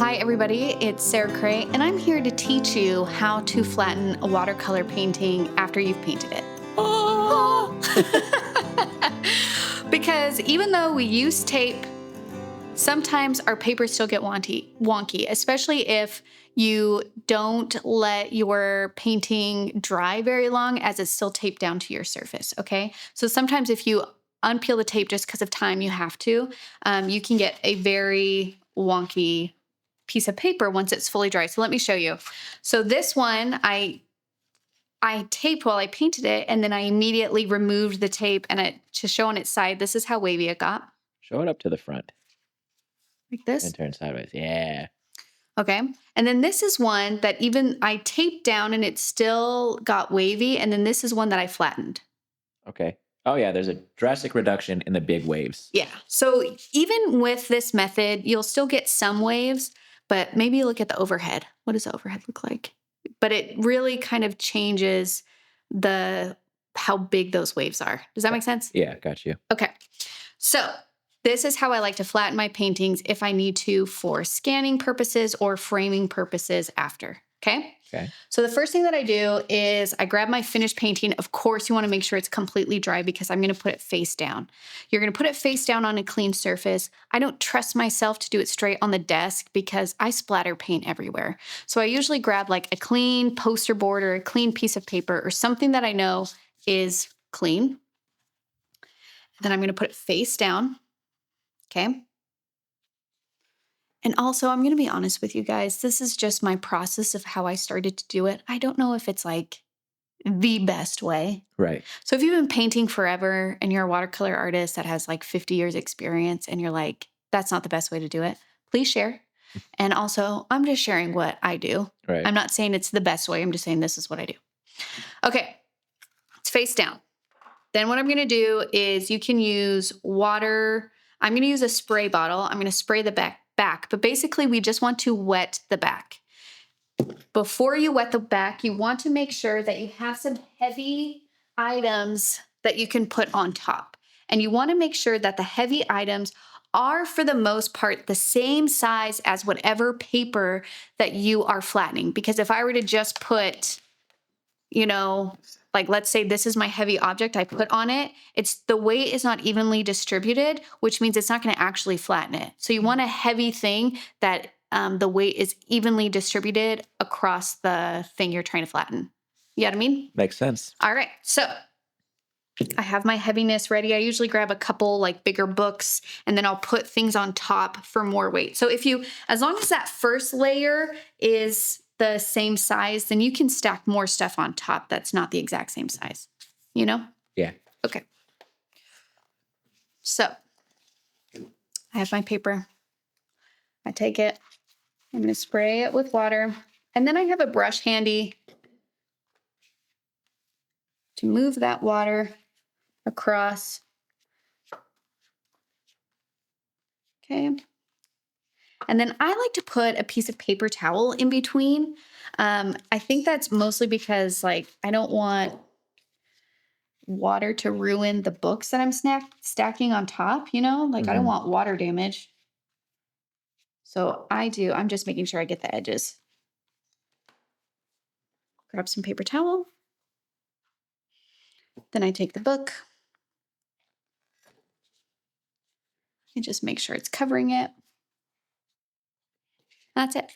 Hi everybody, it's Sarah Cray, and I'm here to teach you how to flatten a watercolor painting after you've painted it. Oh. Because even though we use tape, sometimes our papers still get wonky, especially if you don't let your painting dry very long as it's still taped down to your surface, okay? So sometimes if you unpeel the tape just because of time, you have to, you can get a very wonky piece of paper once it's fully dry. So let me show you. So this one, I taped while I painted it, and then I immediately removed the tape and to show on its side, this is how wavy it got. Show it up to the front. Like this? And turn sideways. Yeah. Okay. And then this is one that even I taped down and it still got wavy. And then this is one that I flattened. Okay. Oh, yeah. There's a drastic reduction in the big waves. Yeah. So even with this method, you'll still get some waves, but maybe look at the overhead. What does the overhead look like? But it really kind of changes how big those waves are. Does that make sense? Yeah, got you. Okay. So this is how I like to flatten my paintings if I need to for scanning purposes or framing purposes after. Okay. Okay. So the first thing that I do is I grab my finished painting. Of course, you want to make sure it's completely dry because I'm going to put it face down. You're going to put it face down on a clean surface. I don't trust myself to do it straight on the desk because I splatter paint everywhere. So I usually grab like a clean poster board or a clean piece of paper or something that I know is clean. Then I'm going to put it face down. Okay. And also, I'm going to be honest with you guys. This is just my process of how I started to do it. I don't know if it's like the best way. Right. So if you've been painting forever and you're a watercolor artist that has like 50 years experience and you're like, that's not the best way to do it, please share. And also, I'm just sharing what I do. Right. I'm not saying it's the best way. I'm just saying this is what I do. Okay. It's face down. Then what I'm going to do is you can use water. I'm going to use a spray bottle. I'm going to spray the back, but basically we just want to wet the back. Before you wet the back, you want to make sure that you have some heavy items that you can put on top. And you want to make sure that the heavy items are, for the most part, the same size as whatever paper that you are flattening. Because if I were to just put, like let's say this is my heavy object I put on it, the weight is not evenly distributed, which means it's not going to actually flatten it. So you want a heavy thing that the weight is evenly distributed across the thing you're trying to flatten. You know what I mean? Makes sense. All right. So I have my heaviness ready. I usually grab a couple like bigger books and then I'll put things on top for more weight. So as long as that first layer is the same size, then you can stack more stuff on top that's not the exact same size, Yeah. Okay. So I have my paper. I take it. I'm going to spray it with water. And then I have a brush handy to move that water across. Okay. And then I like to put a piece of paper towel in between. I think that's mostly because I don't want water to ruin the books that I'm stacking on top, I don't want water damage. So I'm just making sure I get the edges. Grab some paper towel. Then I take the book. And just make sure it's covering it. That's it.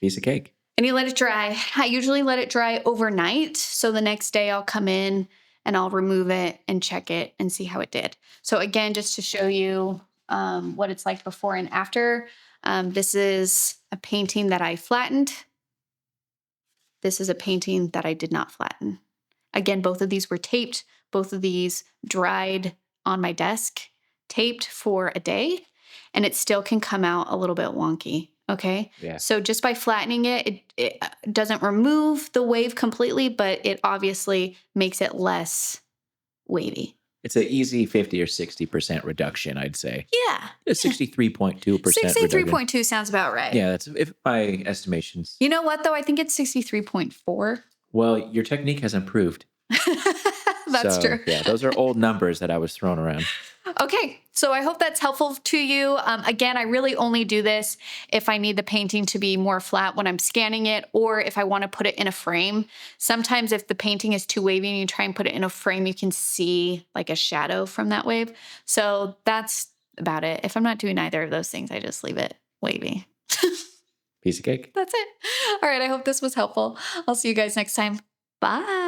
Piece of cake. And you let it dry. I usually let it dry overnight. So the next day I'll come in and I'll remove it and check it and see how it did. So again, just to show you what it's like before and after, this is a painting that I flattened. This is a painting that I did not flatten. Again, both of these were taped. Both of these dried on my desk, taped for a day, and it still can come out a little bit wonky. Okay. Yeah. So just by flattening it doesn't remove the wave completely, but it obviously makes it less wavy. It's an easy 50 or 60% reduction, I'd say. Yeah. 63.2%. 63.2 sounds about right. Yeah, that's if my estimations. You know what, though? I think it's 63.4. Well, your technique has improved. That's So true. yeah, those are old numbers that I was throwing around. Okay, so I hope that's helpful to you. Again, I really only do this if I need the painting to be more flat when I'm scanning it, or if I want to put it in a frame. Sometimes if the painting is too wavy and you try and put it in a frame, you can see like a shadow from that wave. So that's about it. If I'm not doing either of those things, I just leave it wavy. Piece of cake. That's it. All right, I hope this was helpful. I'll see you guys next time. Bye.